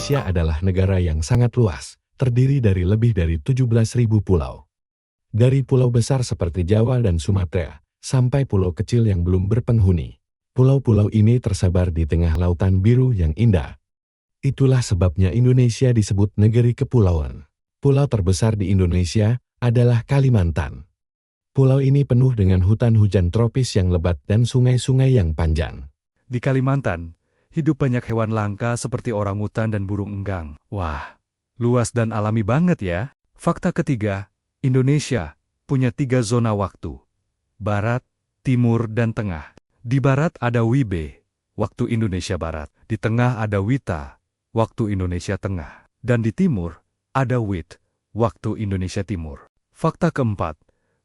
Indonesia adalah negara yang sangat luas, terdiri dari lebih dari 17.000 pulau. Dari pulau besar seperti Jawa dan Sumatera, sampai pulau kecil yang belum berpenghuni. Pulau-pulau ini tersebar di tengah lautan biru yang indah. Itulah sebabnya Indonesia disebut negeri kepulauan. Pulau terbesar di Indonesia adalah Kalimantan. Pulau ini penuh dengan hutan hujan tropis yang lebat dan sungai-sungai yang panjang. Di Kalimantan, hidup banyak hewan langka seperti orangutan dan burung enggang. Wah, luas dan alami banget ya. Fakta ketiga, Indonesia punya 3 zona waktu. Barat, Timur, dan Tengah. Di Barat ada WIB, waktu Indonesia Barat. Di Tengah ada WITA, waktu Indonesia Tengah. Dan di Timur ada WIT, waktu Indonesia Timur. Fakta keempat,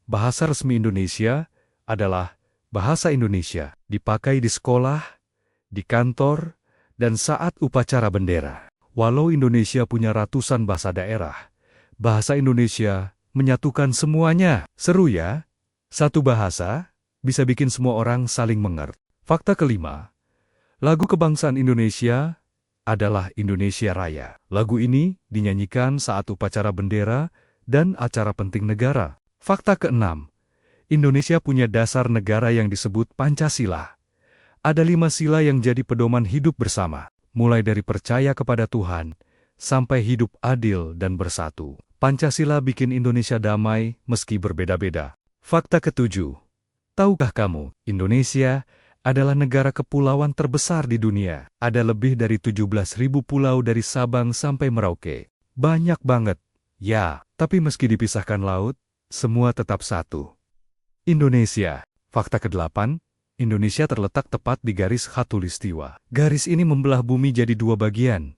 bahasa resmi Indonesia adalah bahasa Indonesia. Dipakai di sekolah, di kantor, dan saat upacara bendera. Walau Indonesia punya ratusan bahasa daerah, bahasa Indonesia menyatukan semuanya. Seru ya? Satu bahasa bisa bikin semua orang saling mengerti. Fakta kelima, lagu kebangsaan Indonesia adalah Indonesia Raya. Lagu ini dinyanyikan saat upacara bendera dan acara penting negara. Fakta keenam, Indonesia punya dasar negara yang disebut Pancasila. Ada 5 sila yang jadi pedoman hidup bersama, mulai dari percaya kepada Tuhan, sampai hidup adil dan bersatu. Pancasila bikin Indonesia damai meski berbeda-beda. Fakta ketujuh, tahukah kamu, Indonesia adalah negara kepulauan terbesar di dunia. Ada lebih dari 17.000 pulau dari Sabang sampai Merauke. Banyak banget, ya, tapi meski dipisahkan laut, semua tetap satu. Indonesia. Fakta ke-8, Indonesia terletak tepat di garis khatulistiwa. Garis ini membelah bumi jadi 2 bagian,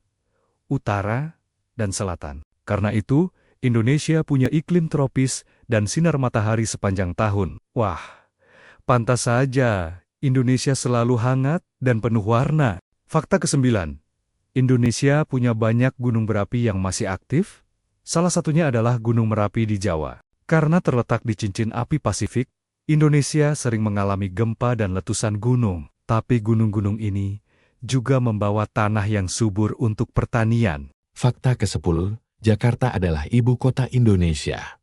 utara dan selatan. Karena itu, Indonesia punya iklim tropis dan sinar matahari sepanjang tahun. Wah, pantas saja Indonesia selalu hangat dan penuh warna. Fakta ke-9, Indonesia punya banyak gunung berapi yang masih aktif. Salah satunya adalah Gunung Merapi di Jawa. Karena terletak di cincin api Pasifik, Indonesia sering mengalami gempa dan letusan gunung, tapi gunung-gunung ini juga membawa tanah yang subur untuk pertanian. Fakta ke-10, Jakarta adalah ibu kota Indonesia.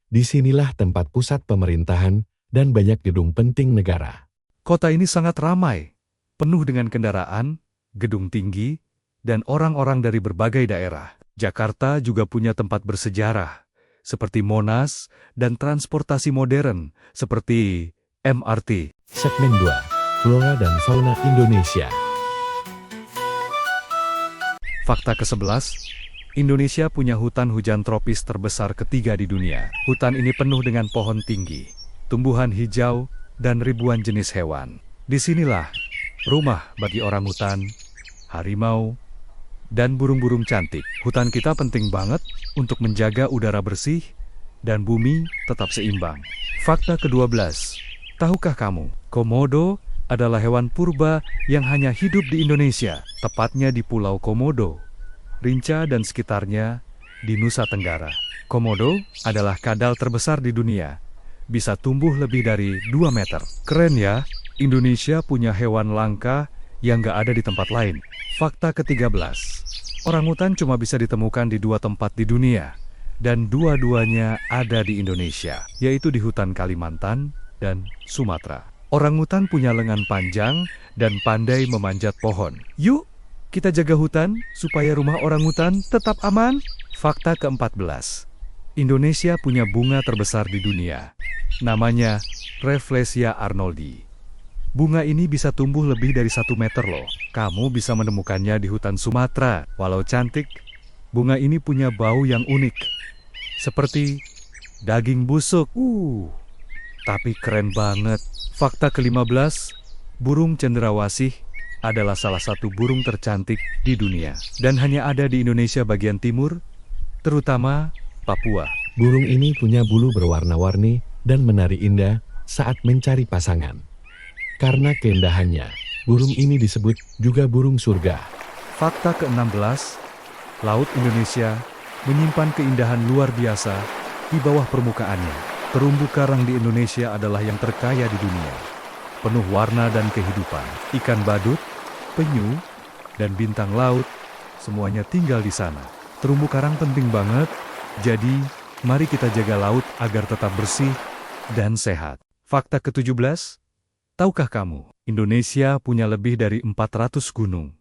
Disinilah tempat pusat pemerintahan dan banyak gedung penting negara. Kota ini sangat ramai, penuh dengan kendaraan, gedung tinggi, dan orang-orang dari berbagai daerah. Jakarta juga punya tempat bersejarah, seperti Monas, dan transportasi modern, seperti MRT. Segmen 2, Flora dan Fauna Indonesia. Fakta ke-11, Indonesia punya hutan hujan tropis terbesar ketiga di dunia. Hutan ini penuh dengan pohon tinggi, tumbuhan hijau, dan ribuan jenis hewan. Disinilah rumah bagi orangutan, harimau, dan burung-burung cantik. Hutan kita penting banget untuk menjaga udara bersih dan bumi tetap seimbang. Fakta ke-12, tahukah kamu, komodo adalah hewan purba yang hanya hidup di Indonesia, tepatnya di Pulau Komodo, Rinca dan sekitarnya di Nusa Tenggara. Komodo adalah kadal terbesar di dunia, bisa tumbuh lebih dari 2 meter. Keren ya, Indonesia punya hewan langka yang gak ada di tempat lain. Fakta ke-13, orangutan cuma bisa ditemukan di 2 tempat di dunia, dan dua-duanya ada di Indonesia, yaitu di hutan Kalimantan dan Sumatera. Orangutan punya lengan panjang dan pandai memanjat pohon. Yuk, kita jaga hutan supaya rumah orangutan tetap aman. Fakta ke-14, Indonesia punya bunga terbesar di dunia. Namanya Rafflesia arnoldi. Bunga ini bisa tumbuh lebih dari 1 meter loh. Kamu bisa menemukannya di hutan Sumatera. Walau cantik, bunga ini punya bau yang unik, seperti daging busuk. Tapi keren banget. Fakta ke-15, burung cendrawasih adalah salah satu burung tercantik di dunia. Dan hanya ada di Indonesia bagian timur, terutama Papua. Burung ini punya bulu berwarna-warni dan menari indah saat mencari pasangan. Karena keindahannya, burung ini disebut juga burung surga. Fakta ke-16, Laut Indonesia menyimpan keindahan luar biasa di bawah permukaannya. Terumbu karang di Indonesia adalah yang terkaya di dunia. Penuh warna dan kehidupan. Ikan badut, penyu, dan bintang laut semuanya tinggal di sana. Terumbu karang penting banget, jadi mari kita jaga laut agar tetap bersih dan sehat. Fakta ke-17, tahukah kamu, Indonesia punya lebih dari 400 gunung,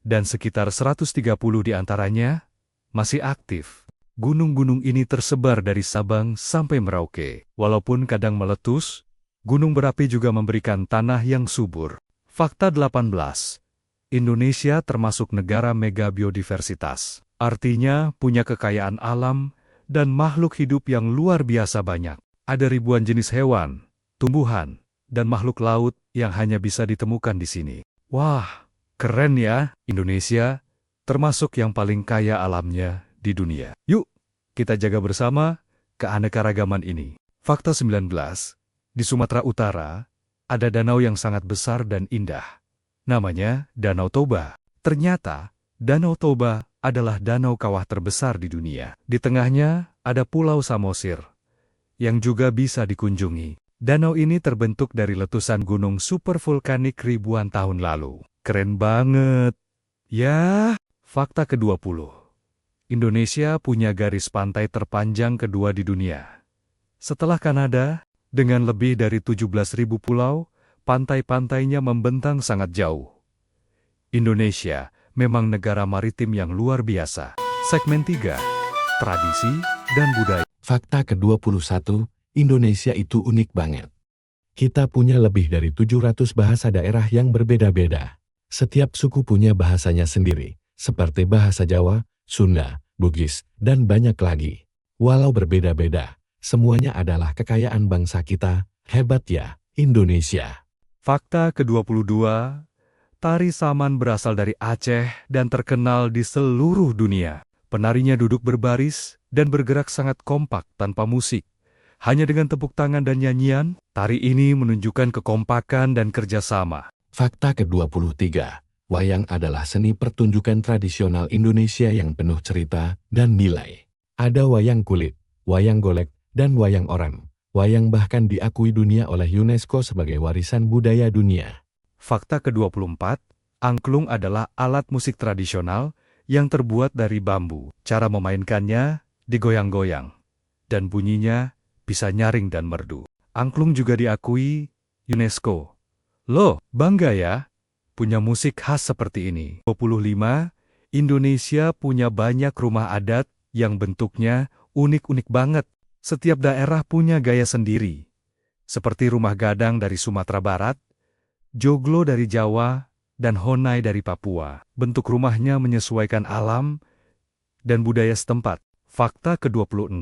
dan sekitar 130 di antaranya masih aktif. Gunung-gunung ini tersebar dari Sabang sampai Merauke. Walaupun kadang meletus, gunung berapi juga memberikan tanah yang subur. Fakta 18. Indonesia termasuk negara mega biodiversitas. Artinya punya kekayaan alam dan makhluk hidup yang luar biasa banyak. Ada ribuan jenis hewan, tumbuhan, dan makhluk laut yang hanya bisa ditemukan di sini. Wah, keren ya, Indonesia termasuk yang paling kaya alamnya di dunia. Yuk, kita jaga bersama keanekaragaman ini. Fakta 19. Di Sumatera Utara, ada danau yang sangat besar dan indah. Namanya Danau Toba. Ternyata, Danau Toba adalah danau kawah terbesar di dunia. Di tengahnya ada Pulau Samosir, yang juga bisa dikunjungi. Danau ini terbentuk dari letusan gunung supervulkanik ribuan tahun lalu. Keren banget. Ya, fakta ke-20. Indonesia punya garis pantai terpanjang kedua di dunia. Setelah Kanada, dengan lebih dari 17.000 pulau, pantai-pantainya membentang sangat jauh. Indonesia memang negara maritim yang luar biasa. Segmen 3, tradisi dan budaya. Fakta ke-21, Indonesia itu unik banget. Kita punya lebih dari 700 bahasa daerah yang berbeda-beda. Setiap suku punya bahasanya sendiri, seperti bahasa Jawa, Sunda, Bugis, dan banyak lagi. Walau berbeda-beda, semuanya adalah kekayaan bangsa kita. Hebat ya, Indonesia. Fakta ke-22, tari Saman berasal dari Aceh dan terkenal di seluruh dunia. Penarinya duduk berbaris dan bergerak sangat kompak tanpa musik. Hanya dengan tepuk tangan dan nyanyian, tari ini menunjukkan kekompakan dan kerjasama. Fakta ke-23, wayang adalah seni pertunjukan tradisional Indonesia yang penuh cerita dan nilai. Ada wayang kulit, wayang golek, dan wayang orang. Wayang bahkan diakui dunia oleh UNESCO sebagai warisan budaya dunia. Fakta ke-24, angklung adalah alat musik tradisional yang terbuat dari bambu. Cara memainkannya digoyang-goyang, dan bunyinya bisa nyaring dan merdu. Angklung juga diakui UNESCO. Loh, bangga ya, punya musik khas seperti ini. 25, Indonesia punya banyak rumah adat yang bentuknya unik-unik banget. Setiap daerah punya gaya sendiri. Seperti rumah gadang dari Sumatera Barat, joglo dari Jawa, dan honai dari Papua. Bentuk rumahnya menyesuaikan alam dan budaya setempat. Fakta ke-26,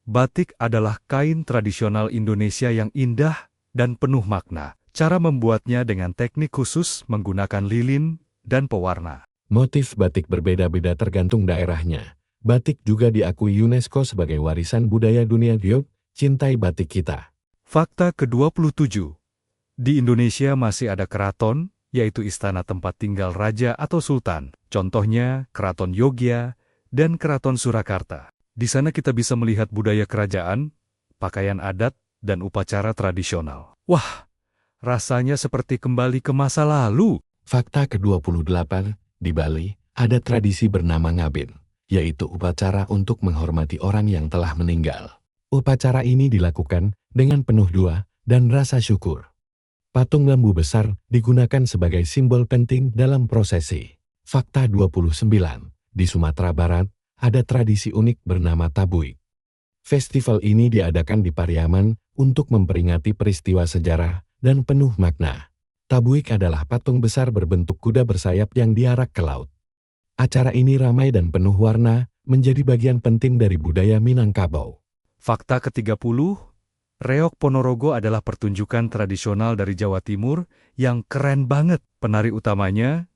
batik adalah kain tradisional Indonesia yang indah dan penuh makna. Cara membuatnya dengan teknik khusus menggunakan lilin dan pewarna. Motif batik berbeda-beda tergantung daerahnya. Batik juga diakui UNESCO sebagai warisan budaya dunia. Yuk, cintai batik kita. Fakta ke-27, di Indonesia masih ada keraton, yaitu istana tempat tinggal raja atau sultan. Contohnya Keraton Yogya dan Keraton Surakarta. Di sana kita bisa melihat budaya kerajaan, pakaian adat, dan upacara tradisional. Wah! Rasanya seperti kembali ke masa lalu. Fakta ke-28, di Bali, ada tradisi bernama ngabin, yaitu upacara untuk menghormati orang yang telah meninggal. Upacara ini dilakukan dengan penuh doa dan rasa syukur. Patung lembu besar digunakan sebagai simbol penting dalam prosesi. Fakta 29, di Sumatera Barat, ada tradisi unik bernama Tabuik. Festival ini diadakan di Pariaman untuk memperingati peristiwa sejarah dan penuh makna. Tabuik adalah patung besar berbentuk kuda bersayap yang diarak ke laut. Acara ini ramai dan penuh warna, menjadi bagian penting dari budaya Minangkabau. Fakta ke-30, Reok Ponorogo adalah pertunjukan tradisional dari Jawa Timur yang keren banget. Penari utamanya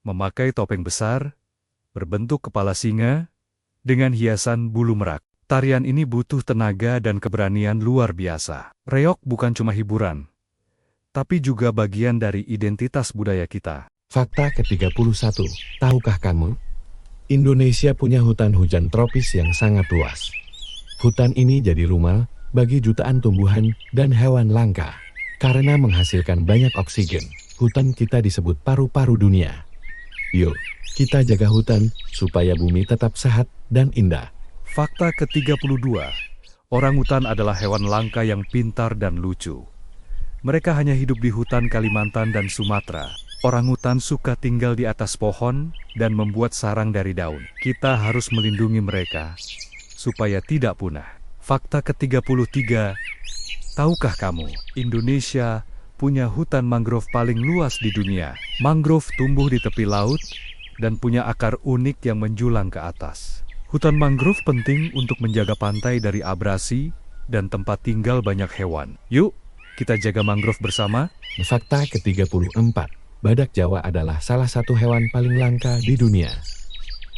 memakai topeng besar, berbentuk kepala singa, dengan hiasan bulu merak. Tarian ini butuh tenaga dan keberanian luar biasa. Reok bukan cuma hiburan, tapi juga bagian dari identitas budaya kita. Fakta ke-31, tahukah kamu? Indonesia punya hutan hujan tropis yang sangat luas. Hutan ini jadi rumah bagi jutaan tumbuhan dan hewan langka. Karena menghasilkan banyak oksigen, hutan kita disebut paru-paru dunia. Yuk, kita jaga hutan supaya bumi tetap sehat dan indah. Fakta ke-32. Orangutan adalah hewan langka yang pintar dan lucu. Mereka hanya hidup di hutan Kalimantan dan Sumatera. Orangutan suka tinggal di atas pohon dan membuat sarang dari daun. Kita harus melindungi mereka supaya tidak punah. Fakta ke-33. Tahukah kamu, Indonesia punya hutan mangrove paling luas di dunia. Mangrove tumbuh di tepi laut dan punya akar unik yang menjulang ke atas. Hutan mangrove penting untuk menjaga pantai dari abrasi dan tempat tinggal banyak hewan. Yuk, kita jaga mangrove bersama. Fakta ke-34. Badak Jawa adalah salah satu hewan paling langka di dunia.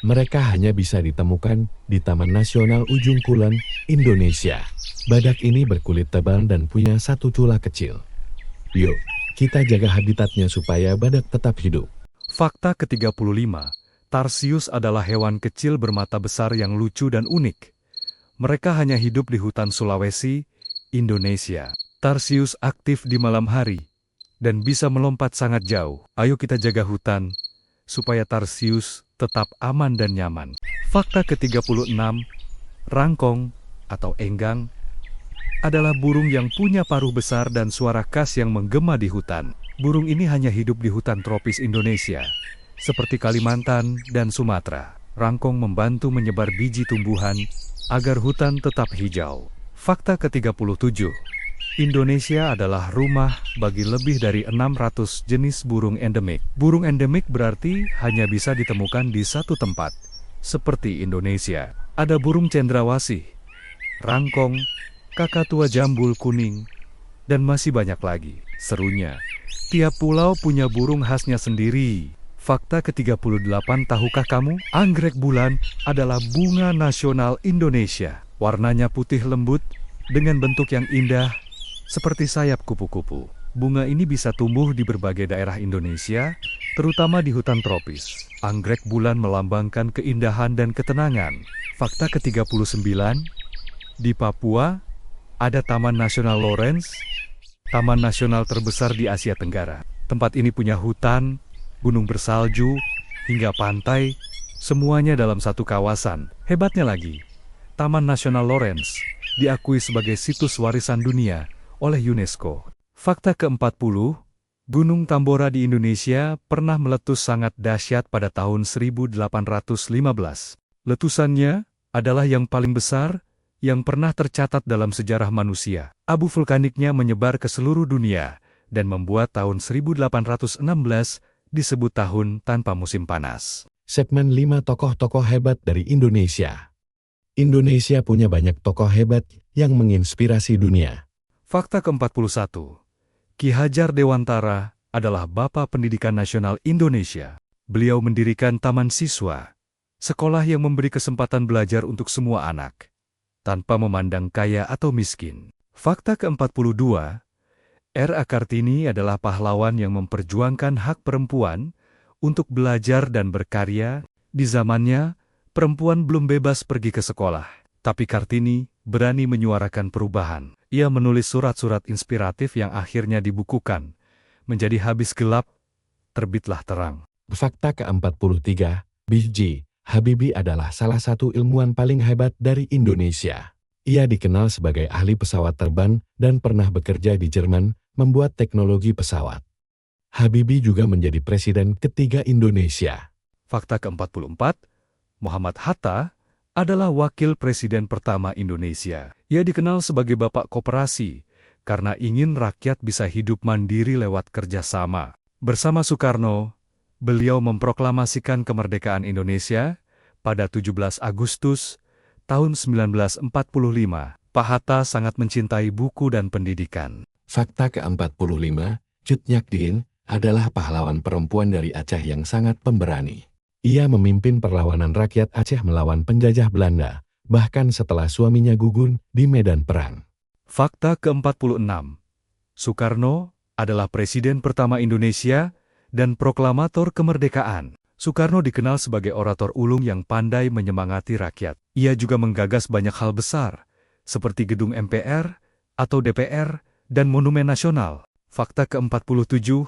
Mereka hanya bisa ditemukan di Taman Nasional Ujung Kulon, Indonesia. Badak ini berkulit tebal dan punya satu cula kecil. Yuk, kita jaga habitatnya supaya badak tetap hidup. Fakta ke-35. Tarsius adalah hewan kecil bermata besar yang lucu dan unik. Mereka hanya hidup di hutan Sulawesi, Indonesia. Tarsius aktif di malam hari dan bisa melompat sangat jauh. Ayo kita jaga hutan supaya Tarsius tetap aman dan nyaman. Fakta ke-36. Rangkong atau enggang adalah burung yang punya paruh besar dan suara khas yang menggema di hutan. Burung ini hanya hidup di hutan tropis Indonesia, seperti Kalimantan dan Sumatera. Rangkong membantu menyebar biji tumbuhan agar hutan tetap hijau. Fakta ke-37. Indonesia adalah rumah bagi lebih dari 600 jenis burung endemik. Burung endemik berarti hanya bisa ditemukan di satu tempat, seperti Indonesia. Ada burung cendrawasih, rangkong, kakatua jambul kuning, dan masih banyak lagi. Serunya, tiap pulau punya burung khasnya sendiri. Fakta ke-38, tahukah kamu? Anggrek bulan adalah bunga nasional Indonesia. Warnanya putih lembut dengan bentuk yang indah seperti sayap kupu-kupu. Bunga ini bisa tumbuh di berbagai daerah Indonesia, terutama di hutan tropis. Anggrek bulan melambangkan keindahan dan ketenangan. Fakta ke-39, di Papua ada Taman Nasional Lawrence, taman nasional terbesar di Asia Tenggara. Tempat ini punya hutan, gunung bersalju, hingga pantai, semuanya dalam satu kawasan. Hebatnya lagi, Taman Nasional Lawrence diakui sebagai situs warisan dunia oleh UNESCO. Fakta ke-40, Gunung Tambora di Indonesia pernah meletus sangat dahsyat pada tahun 1815. Letusannya adalah yang paling besar yang pernah tercatat dalam sejarah manusia. Abu vulkaniknya menyebar ke seluruh dunia dan membuat tahun 1816 disebut tahun tanpa musim panas. Segmen 5 tokoh-tokoh hebat dari Indonesia. Indonesia punya banyak tokoh hebat yang menginspirasi dunia. Fakta ke-41. Ki Hajar Dewantara adalah Bapak Pendidikan Nasional Indonesia. Beliau mendirikan Taman Siswa, sekolah yang memberi kesempatan belajar untuk semua anak, tanpa memandang kaya atau miskin. Fakta ke-42. R.A. Kartini adalah pahlawan yang memperjuangkan hak perempuan untuk belajar dan berkarya. Di zamannya, perempuan belum bebas pergi ke sekolah, tapi Kartini berani menyuarakan perubahan. Ia menulis surat-surat inspiratif yang akhirnya dibukukan. Menjadi habis gelap, terbitlah terang. Fakta ke-43, B.J. Habibie adalah salah satu ilmuwan paling hebat dari Indonesia. Ia dikenal sebagai ahli pesawat terbang dan pernah bekerja di Jerman membuat teknologi pesawat. Habibie juga menjadi presiden ketiga Indonesia. Fakta ke-44, Muhammad Hatta adalah wakil presiden pertama Indonesia. Ia dikenal sebagai Bapak Koperasi karena ingin rakyat bisa hidup mandiri lewat kerjasama. Bersama Soekarno, beliau memproklamasikan kemerdekaan Indonesia pada 17 Agustus tahun 1945. Pak Hatta sangat mencintai buku dan pendidikan. Fakta ke-45, Cut Nyak Dien adalah pahlawan perempuan dari Aceh yang sangat pemberani. Ia memimpin perlawanan rakyat Aceh melawan penjajah Belanda, bahkan setelah suaminya gugur di medan perang. Fakta ke-46. Soekarno adalah presiden pertama Indonesia dan proklamator kemerdekaan. Soekarno dikenal sebagai orator ulung yang pandai menyemangati rakyat. Ia juga menggagas banyak hal besar, seperti gedung MPR atau DPR dan Monumen Nasional. Fakta ke-47.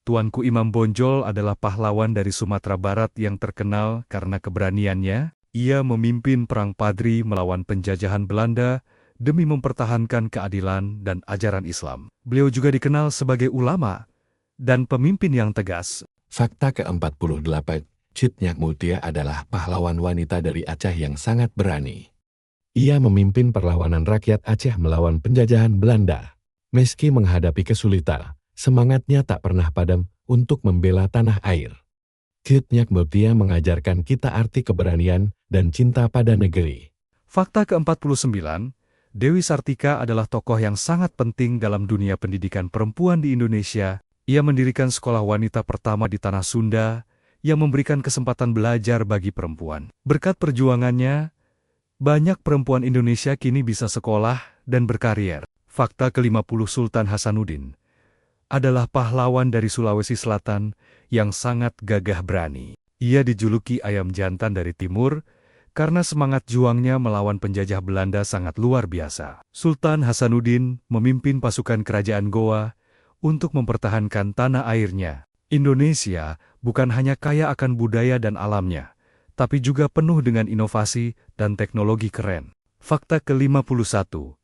Tuanku Imam Bonjol adalah pahlawan dari Sumatera Barat yang terkenal karena keberaniannya. Ia memimpin Perang Padri melawan penjajahan Belanda demi mempertahankan keadilan dan ajaran Islam. Beliau juga dikenal sebagai ulama dan pemimpin yang tegas. Fakta ke-48, Cit Nyak Mutia adalah pahlawan wanita dari Aceh yang sangat berani. Ia memimpin perlawanan rakyat Aceh melawan penjajahan Belanda. Meski menghadapi kesulitan, semangatnya tak pernah padam untuk membela tanah air. Cit Nyak Mutia mengajarkan kita arti keberanian dan cinta pada negeri. Fakta ke-49, Dewi Sartika adalah tokoh yang sangat penting dalam dunia pendidikan perempuan di Indonesia. Ia mendirikan sekolah wanita pertama di Tanah Sunda yang memberikan kesempatan belajar bagi perempuan. Berkat perjuangannya, banyak perempuan Indonesia kini bisa sekolah dan berkarier. Fakta ke-50, Sultan Hasanuddin adalah pahlawan dari Sulawesi Selatan yang sangat gagah berani. Ia dijuluki ayam jantan dari timur karena semangat juangnya melawan penjajah Belanda sangat luar biasa. Sultan Hasanuddin memimpin pasukan kerajaan Goa untuk mempertahankan tanah airnya. Indonesia bukan hanya kaya akan budaya dan alamnya, tapi juga penuh dengan inovasi dan teknologi keren. Fakta ke-51.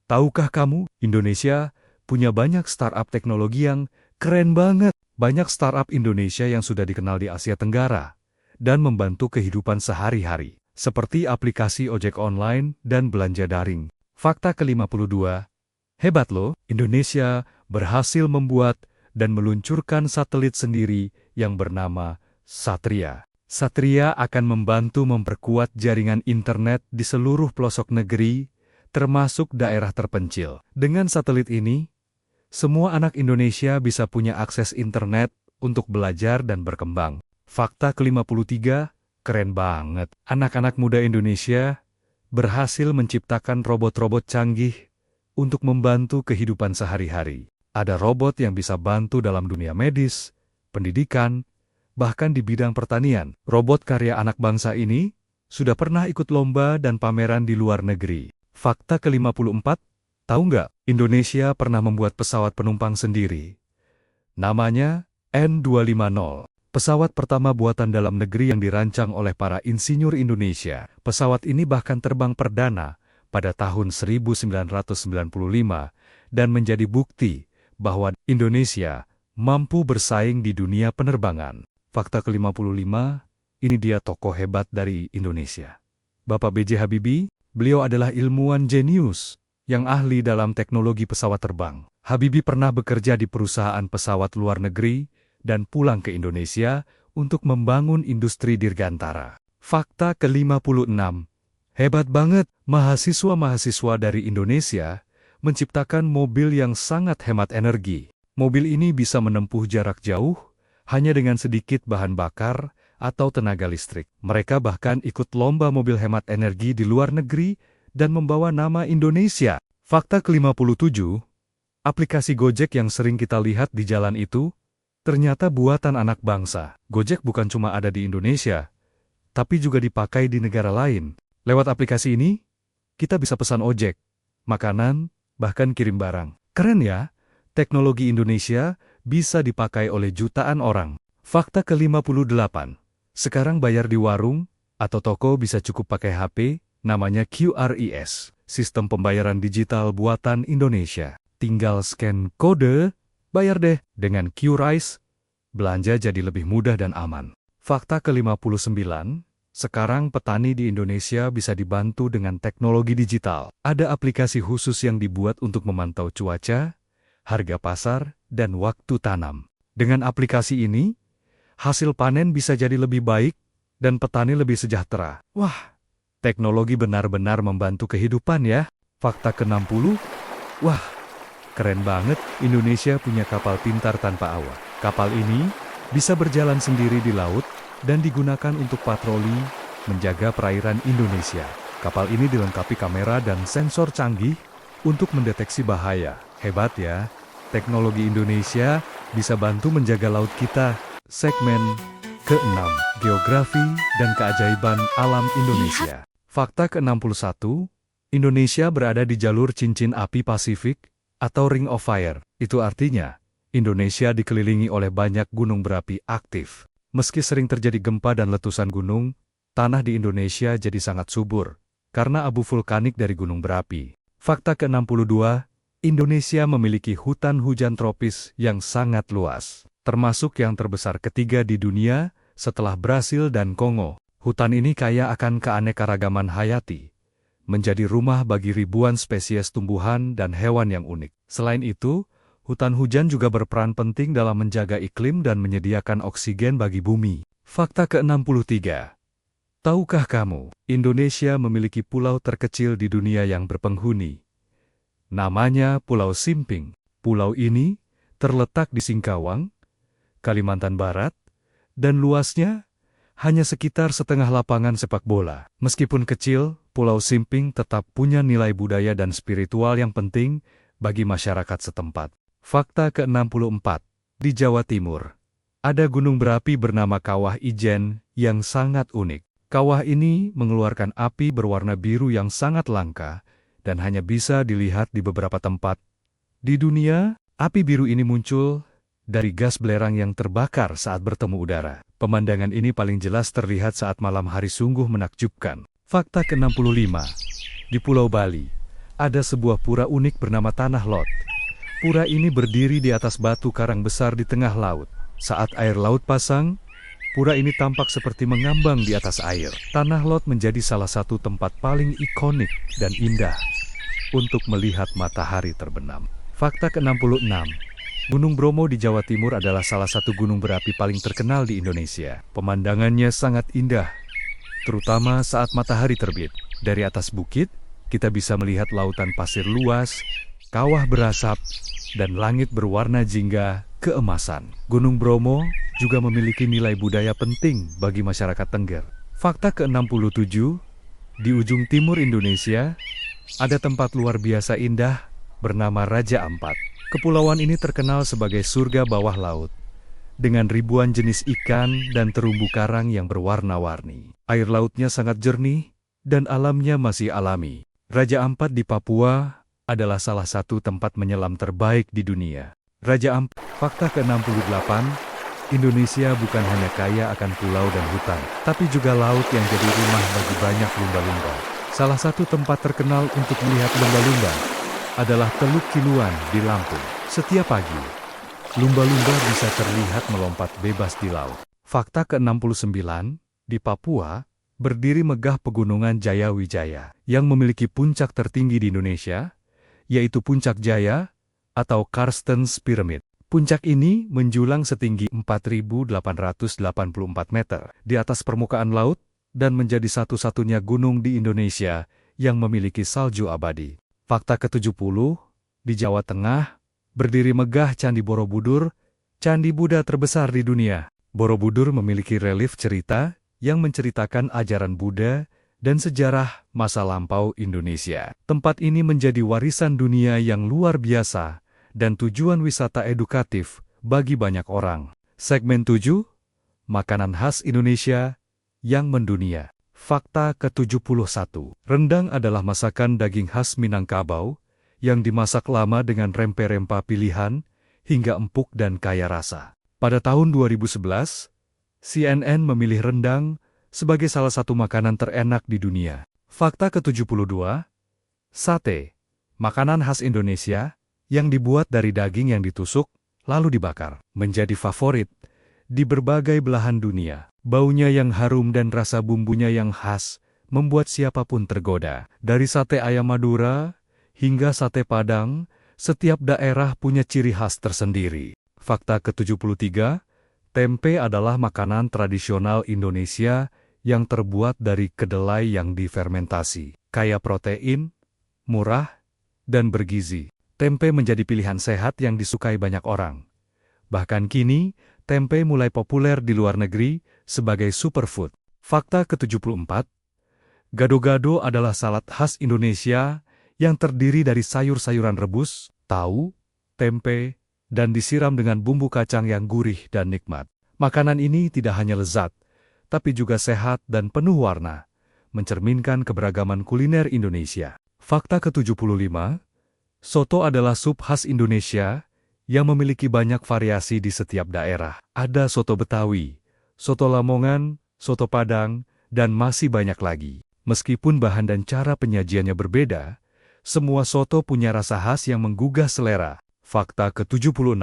Tahukah kamu, Indonesia punya banyak startup teknologi yang keren banget. Banyak startup Indonesia yang sudah dikenal di Asia Tenggara dan membantu kehidupan sehari-hari, seperti aplikasi ojek online dan belanja daring. Fakta ke-52. Hebat loh, Indonesia berhasil membuat dan meluncurkan satelit sendiri yang bernama Satria. Satria akan membantu memperkuat jaringan internet di seluruh pelosok negeri, termasuk daerah terpencil. Dengan satelit ini, semua anak Indonesia bisa punya akses internet untuk belajar dan berkembang. Fakta ke-53, keren banget. Anak-anak muda Indonesia berhasil menciptakan robot-robot canggih untuk membantu kehidupan sehari-hari. Ada robot yang bisa bantu dalam dunia medis, pendidikan, bahkan di bidang pertanian. Robot karya anak bangsa ini sudah pernah ikut lomba dan pameran di luar negeri. Fakta ke-54, tahu nggak? Indonesia pernah membuat pesawat penumpang sendiri. Namanya N250. Pesawat pertama buatan dalam negeri yang dirancang oleh para insinyur Indonesia. Pesawat ini bahkan terbang perdana pada tahun 1995 dan menjadi bukti bahwa Indonesia mampu bersaing di dunia penerbangan. Fakta ke-55, ini dia tokoh hebat dari Indonesia. Bapak B.J. Habibie, beliau adalah ilmuwan jenius yang ahli dalam teknologi pesawat terbang. Habibie pernah bekerja di perusahaan pesawat luar negeri dan pulang ke Indonesia untuk membangun industri dirgantara. Fakta ke-56, hebat banget, mahasiswa-mahasiswa dari Indonesia menciptakan mobil yang sangat hemat energi. Mobil ini bisa menempuh jarak jauh hanya dengan sedikit bahan bakar atau tenaga listrik. Mereka bahkan ikut lomba mobil hemat energi di luar negeri dan membawa nama Indonesia. Fakta ke-57, aplikasi Gojek yang sering kita lihat di jalan itu ternyata buatan anak bangsa. Gojek bukan cuma ada di Indonesia, tapi juga dipakai di negara lain. Lewat aplikasi ini, kita bisa pesan ojek, makanan, bahkan kirim barang. Keren ya, teknologi Indonesia bisa dipakai oleh jutaan orang. Fakta ke-58, sekarang bayar di warung atau toko bisa cukup pakai HP, namanya QRIS, sistem pembayaran digital buatan Indonesia. Tinggal scan kode, bayar deh. Dengan QRIS, belanja jadi lebih mudah dan aman. Fakta ke-59, sekarang petani di Indonesia bisa dibantu dengan teknologi digital. Ada aplikasi khusus yang dibuat untuk memantau cuaca, harga pasar, dan waktu tanam. Dengan aplikasi ini, hasil panen bisa jadi lebih baik dan petani lebih sejahtera. Wah, teknologi benar-benar membantu kehidupan ya. Fakta ke-60, wah, keren banget, Indonesia punya kapal pintar tanpa awak. Kapal ini bisa berjalan sendiri di laut dan digunakan untuk patroli menjaga perairan Indonesia. Kapal ini dilengkapi kamera dan sensor canggih untuk mendeteksi bahaya. Hebat ya, teknologi Indonesia bisa bantu menjaga laut kita. Segmen ke-6, Geografi dan Keajaiban Alam Indonesia. Fakta ke-61, Indonesia berada di jalur cincin api Pasifik atau Ring of Fire. Itu artinya, Indonesia dikelilingi oleh banyak gunung berapi aktif. Meski sering terjadi gempa dan letusan gunung, tanah di Indonesia jadi sangat subur karena abu vulkanik dari gunung berapi. Fakta ke-62, Indonesia memiliki hutan hujan tropis yang sangat luas, termasuk yang terbesar ketiga di dunia setelah Brasil dan Kongo. Hutan ini kaya akan keanekaragaman hayati, menjadi rumah bagi ribuan spesies tumbuhan dan hewan yang unik. Selain itu, hutan hujan juga berperan penting dalam menjaga iklim dan menyediakan oksigen bagi bumi. Fakta ke-63. Tahukah kamu, Indonesia memiliki pulau terkecil di dunia yang berpenghuni. Namanya Pulau Simping. Pulau ini terletak di Singkawang, Kalimantan Barat, dan luasnya hanya sekitar setengah lapangan sepak bola. Meskipun kecil, Pulau Simping tetap punya nilai budaya dan spiritual yang penting bagi masyarakat setempat. Fakta ke-64. Di Jawa Timur, ada gunung berapi bernama Kawah Ijen yang sangat unik. Kawah ini mengeluarkan api berwarna biru yang sangat langka dan hanya bisa dilihat di beberapa tempat. Di dunia, api biru ini muncul dari gas belerang yang terbakar saat bertemu udara. Pemandangan ini paling jelas terlihat saat malam hari, sungguh menakjubkan. Fakta ke-65. Di Pulau Bali, ada sebuah pura unik bernama Tanah Lot. Pura ini berdiri di atas batu karang besar di tengah laut. Saat air laut pasang, pura ini tampak seperti mengambang di atas air. Tanah Lot menjadi salah satu tempat paling ikonik dan indah untuk melihat matahari terbenam. Fakta ke-66. Gunung Bromo di Jawa Timur adalah salah satu gunung berapi paling terkenal di Indonesia. Pemandangannya sangat indah, terutama saat matahari terbit. Dari atas bukit, kita bisa melihat lautan pasir luas, kawah berasap, dan langit berwarna jingga keemasan. Gunung Bromo juga memiliki nilai budaya penting bagi masyarakat Tengger. Fakta ke-67, di ujung timur Indonesia, ada tempat luar biasa indah bernama Raja Ampat. Kepulauan ini terkenal sebagai surga bawah laut, dengan ribuan jenis ikan dan terumbu karang yang berwarna-warni. Air lautnya sangat jernih, dan alamnya masih alami. Raja Ampat di Papua adalah salah satu tempat menyelam terbaik di dunia. Raja Ampat. Fakta ke-68, Indonesia bukan hanya kaya akan pulau dan hutan, tapi juga laut yang jadi rumah bagi banyak lumba-lumba. Salah satu tempat terkenal untuk melihat lumba-lumba adalah Teluk Kiluan di Lampung. Setiap pagi, lumba-lumba bisa terlihat melompat bebas di laut. Fakta ke-69, di Papua, berdiri megah pegunungan Jayawijaya, yang memiliki puncak tertinggi di Indonesia, yaitu Puncak Jaya atau Karstens Pyramid. Puncak ini menjulang setinggi 4.884 meter di atas permukaan laut dan menjadi satu-satunya gunung di Indonesia yang memiliki salju abadi. Fakta ke-70, di Jawa Tengah, berdiri megah Candi Borobudur, candi Buddha terbesar di dunia. Borobudur memiliki relief cerita yang menceritakan ajaran Buddha dan sejarah masa lampau Indonesia. Tempat ini menjadi warisan dunia yang luar biasa dan tujuan wisata edukatif bagi banyak orang. Segmen 7, makanan khas Indonesia yang mendunia. Fakta ke-71, rendang adalah masakan daging khas Minangkabau yang dimasak lama dengan rempah-rempah pilihan hingga empuk dan kaya rasa. Pada tahun 2011, CNN memilih rendang sebagai salah satu makanan terenak di dunia. Fakta ke-72, sate, makanan khas Indonesia yang dibuat dari daging yang ditusuk lalu dibakar, menjadi favorit di berbagai belahan dunia. Baunya yang harum dan rasa bumbunya yang khas membuat siapapun tergoda. Dari sate ayam Madura hingga sate Padang, setiap daerah punya ciri khas tersendiri. Fakta ke-73, tempe adalah makanan tradisional Indonesia yang terbuat dari kedelai yang difermentasi. Kaya protein, murah, dan bergizi. Tempe menjadi pilihan sehat yang disukai banyak orang. Bahkan kini, tempe mulai populer di luar negeri sebagai superfood. Fakta ke-74, gado-gado adalah salad khas Indonesia yang terdiri dari sayur-sayuran rebus, tahu, tempe, dan disiram dengan bumbu kacang yang gurih dan nikmat. Makanan ini tidak hanya lezat, tapi juga sehat dan penuh warna, mencerminkan keberagaman kuliner Indonesia. Fakta ke-75, soto adalah sup khas Indonesia yang memiliki banyak variasi di setiap daerah. Ada soto Betawi, soto Lamongan, soto Padang, dan masih banyak lagi. Meskipun bahan dan cara penyajiannya berbeda, semua soto punya rasa khas yang menggugah selera. Fakta ke-76,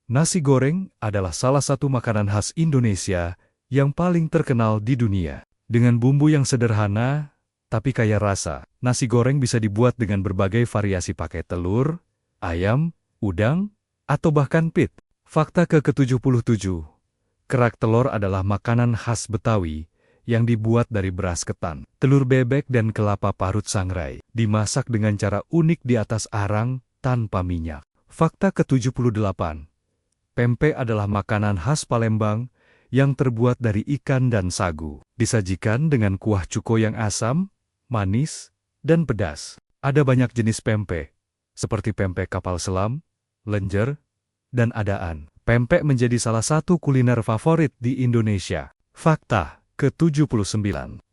nasi goreng adalah salah satu makanan khas Indonesia yang paling terkenal di dunia. Dengan bumbu yang sederhana, tapi kaya rasa, nasi goreng bisa dibuat dengan berbagai variasi pakai telur, ayam, udang, atau bahkan pit. Fakta ke-77, kerak telur adalah makanan khas Betawi yang dibuat dari beras ketan, telur bebek dan kelapa parut sangrai, dimasak dengan cara unik di atas arang tanpa minyak. Fakta ke-78, pempek adalah makanan khas Palembang yang terbuat dari ikan dan sagu. Disajikan dengan kuah cuko yang asam, manis, dan pedas. Ada banyak jenis pempek, seperti pempek kapal selam, lenjer, dan adaan. Pempek menjadi salah satu kuliner favorit di Indonesia. Fakta ke-79,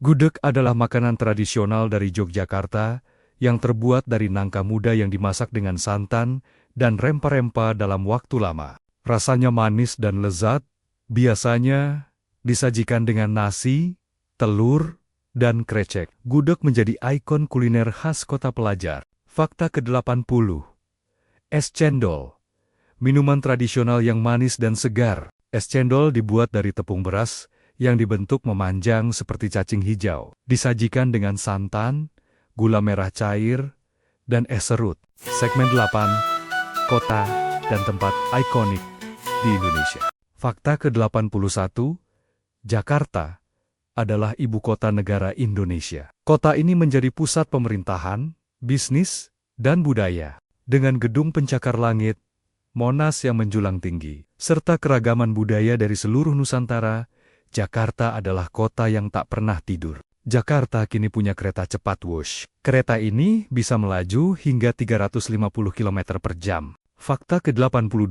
gudeg adalah makanan tradisional dari Yogyakarta yang terbuat dari nangka muda yang dimasak dengan santan dan rempah-rempah dalam waktu lama. Rasanya manis dan lezat, biasanya disajikan dengan nasi, telur, dan krecek. Gudeg menjadi ikon kuliner khas kota pelajar. Fakta ke-80, es cendol, minuman tradisional yang manis dan segar. Es cendol dibuat dari tepung beras yang dibentuk memanjang seperti cacing hijau. Disajikan dengan santan, gula merah cair, dan es serut. Segmen 8, kota dan tempat ikonik di Indonesia. Fakta ke-81, Jakarta adalah ibu kota negara Indonesia. Kota ini menjadi pusat pemerintahan, bisnis, dan budaya. Dengan gedung pencakar langit, Monas yang menjulang tinggi, serta keragaman budaya dari seluruh Nusantara, Jakarta adalah kota yang tak pernah tidur. Jakarta kini punya kereta cepat Wush. Kereta ini bisa melaju hingga 350 km per jam. Fakta ke-82,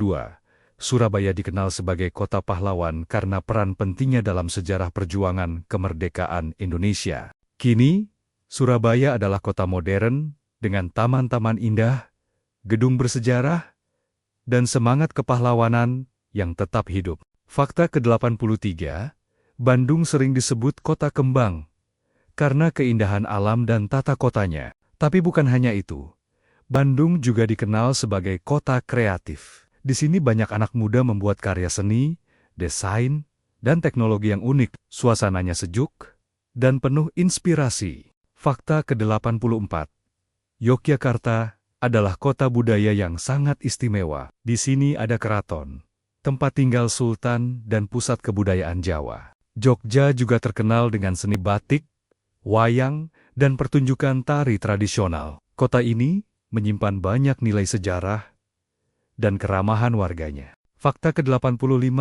Surabaya dikenal sebagai kota pahlawan karena peran pentingnya dalam sejarah perjuangan kemerdekaan Indonesia. Kini, Surabaya adalah kota modern dengan taman-taman indah, gedung bersejarah, dan semangat kepahlawanan yang tetap hidup. Fakta ke-83, Bandung sering disebut kota kembang karena keindahan alam dan tata kotanya. Tapi bukan hanya itu, Bandung juga dikenal sebagai kota kreatif. Di sini banyak anak muda membuat karya seni, desain, dan teknologi yang unik. Suasananya sejuk dan penuh inspirasi. Fakta ke-84, Yogyakarta adalah kota budaya yang sangat istimewa. Di sini ada keraton, tempat tinggal sultan, dan pusat kebudayaan Jawa. Jogja juga terkenal dengan seni batik, wayang, dan pertunjukan tari tradisional. Kota ini menyimpan banyak nilai sejarah dan keramahan warganya. Fakta ke-85,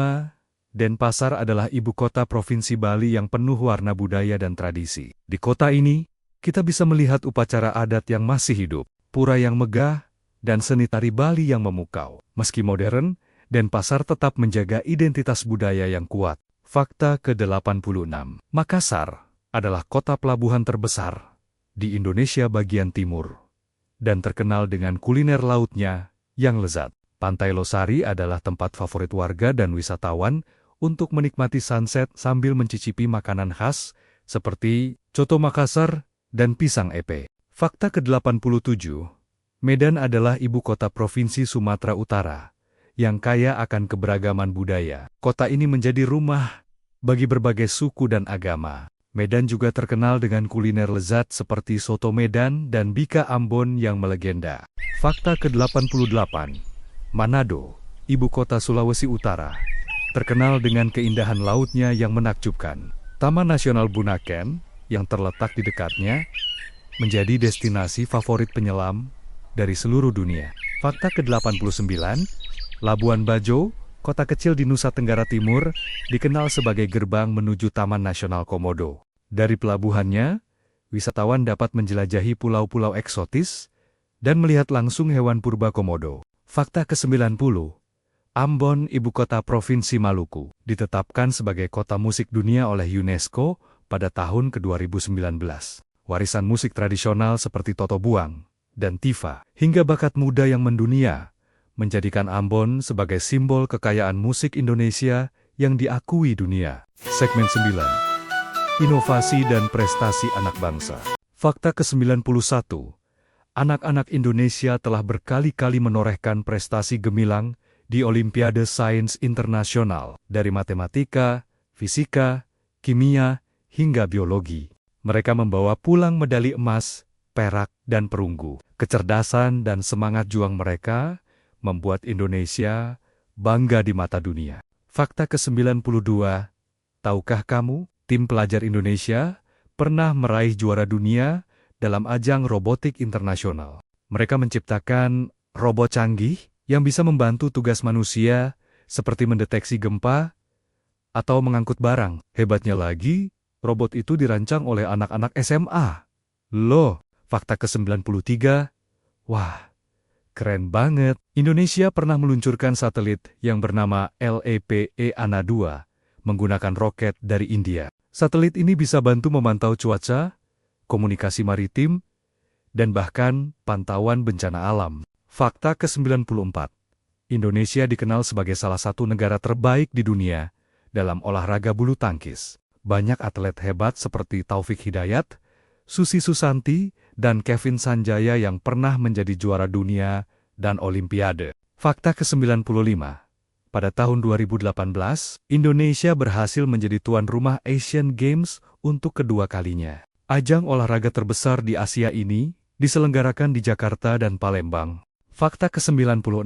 Denpasar adalah ibu kota Provinsi Bali yang penuh warna budaya dan tradisi. Di kota ini, kita bisa melihat upacara adat yang masih hidup, pura yang megah, dan seni tari Bali yang memukau. Meski modern, Denpasar tetap menjaga identitas budaya yang kuat. Fakta ke-86, Makassar adalah kota pelabuhan terbesar di Indonesia bagian timur dan terkenal dengan kuliner lautnya yang lezat. Pantai Losari adalah tempat favorit warga dan wisatawan untuk menikmati sunset sambil mencicipi makanan khas seperti coto Makassar dan pisang epe. Fakta ke-87, Medan adalah ibu kota Provinsi Sumatera Utara yang kaya akan keberagaman budaya. Kota ini menjadi rumah bagi berbagai suku dan agama. Medan juga terkenal dengan kuliner lezat seperti soto Medan dan bika Ambon yang melegenda. Fakta ke-88, Manado, ibu kota Sulawesi Utara, terkenal dengan keindahan lautnya yang menakjubkan. Taman Nasional Bunaken yang terletak di dekatnya menjadi destinasi favorit penyelam dari seluruh dunia. Fakta ke-89, Labuan Bajo, kota kecil di Nusa Tenggara Timur, dikenal sebagai gerbang menuju Taman Nasional Komodo. Dari pelabuhannya, wisatawan dapat menjelajahi pulau-pulau eksotis dan melihat langsung hewan purba Komodo. Fakta ke-90, Ambon, ibu kota Provinsi Maluku, ditetapkan sebagai kota musik dunia oleh UNESCO pada tahun ke-2019. Warisan musik tradisional seperti Toto Buang dan Tifa, hingga bakat muda yang mendunia, menjadikan Ambon sebagai simbol kekayaan musik Indonesia yang diakui dunia. Segmen 9. Inovasi dan prestasi anak bangsa. Fakta ke-91. Anak-anak Indonesia telah berkali-kali menorehkan prestasi gemilang di Olimpiade Sains Internasional, dari matematika, fisika, kimia, hingga biologi. Mereka membawa pulang medali emas, perak, dan perunggu. Kecerdasan dan semangat juang mereka membuat Indonesia bangga di mata dunia. Fakta ke-92. Tahukah kamu, tim pelajar Indonesia pernah meraih juara dunia dalam ajang robotik internasional. Mereka menciptakan robot canggih yang bisa membantu tugas manusia seperti mendeteksi gempa atau mengangkut barang. Hebatnya lagi, robot itu dirancang oleh anak-anak SMA. Loh, fakta ke-93. Wah, keren banget. Indonesia pernah meluncurkan satelit yang bernama LEPE-ANA 2 menggunakan roket dari India. Satelit ini bisa bantu memantau cuaca, komunikasi maritim, dan bahkan pantauan bencana alam. Fakta ke-94. Indonesia dikenal sebagai salah satu negara terbaik di dunia dalam olahraga bulu tangkis. Banyak atlet hebat seperti Taufik Hidayat, Susi Susanti, dan Kevin Sanjaya yang pernah menjadi juara dunia dan Olimpiade. Fakta ke-95. Pada tahun 2018, Indonesia berhasil menjadi tuan rumah Asian Games untuk kedua kalinya. Ajang olahraga terbesar di Asia ini diselenggarakan di Jakarta dan Palembang. Fakta ke-96.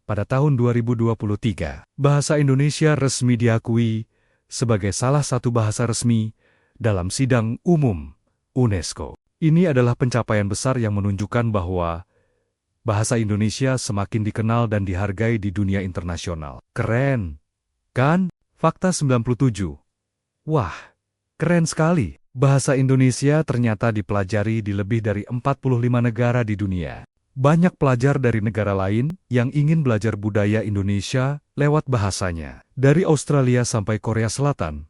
Pada tahun 2023, bahasa Indonesia resmi diakui sebagai salah satu bahasa resmi dalam sidang umum UNESCO. Ini adalah pencapaian besar yang menunjukkan bahwa bahasa Indonesia semakin dikenal dan dihargai di dunia internasional. Keren, kan? Fakta 97. Wah, keren sekali. Bahasa Indonesia ternyata dipelajari di lebih dari 45 negara di dunia. Banyak pelajar dari negara lain yang ingin belajar budaya Indonesia lewat bahasanya. Dari Australia sampai Korea Selatan,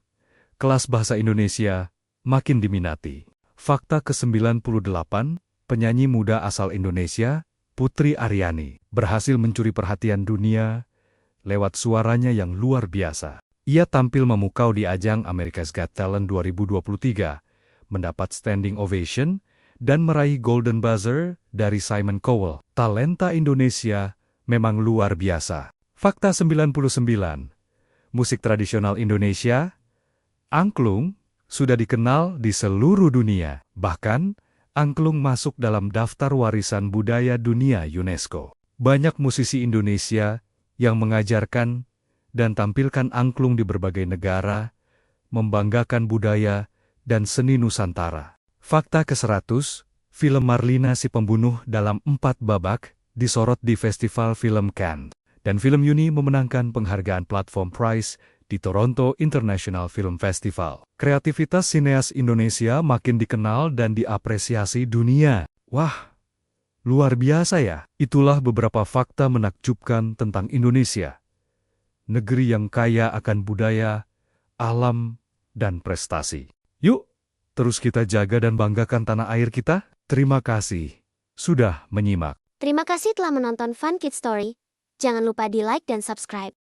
kelas bahasa Indonesia makin diminati. Fakta ke-98, penyanyi muda asal Indonesia, Putri Aryani, berhasil mencuri perhatian dunia lewat suaranya yang luar biasa. Ia tampil memukau di ajang America's Got Talent 2023, mendapat standing ovation, dan meraih Golden Buzzer dari Simon Cowell. Talenta Indonesia memang luar biasa. Fakta 99. Musik tradisional Indonesia, angklung, sudah dikenal di seluruh dunia. Bahkan, angklung masuk dalam daftar warisan budaya dunia UNESCO. Banyak musisi Indonesia yang mengajarkan dan tampilkan angklung di berbagai negara, membanggakan budaya dan seni Nusantara. Fakta ke-100, film Marlina si Pembunuh dalam 4 babak disorot di Festival Film Cannes, dan film Yuni memenangkan penghargaan Platform Prize di Toronto International Film Festival. Kreativitas sineas Indonesia makin dikenal dan diapresiasi dunia. Wah, luar biasa ya. Itulah beberapa fakta menakjubkan tentang Indonesia. Negeri yang kaya akan budaya, alam, dan prestasi. Yuk, terus kita jaga dan banggakan tanah air kita. Terima kasih sudah menyimak. Terima kasih telah menonton Fun Kids Story. Jangan lupa di like dan subscribe.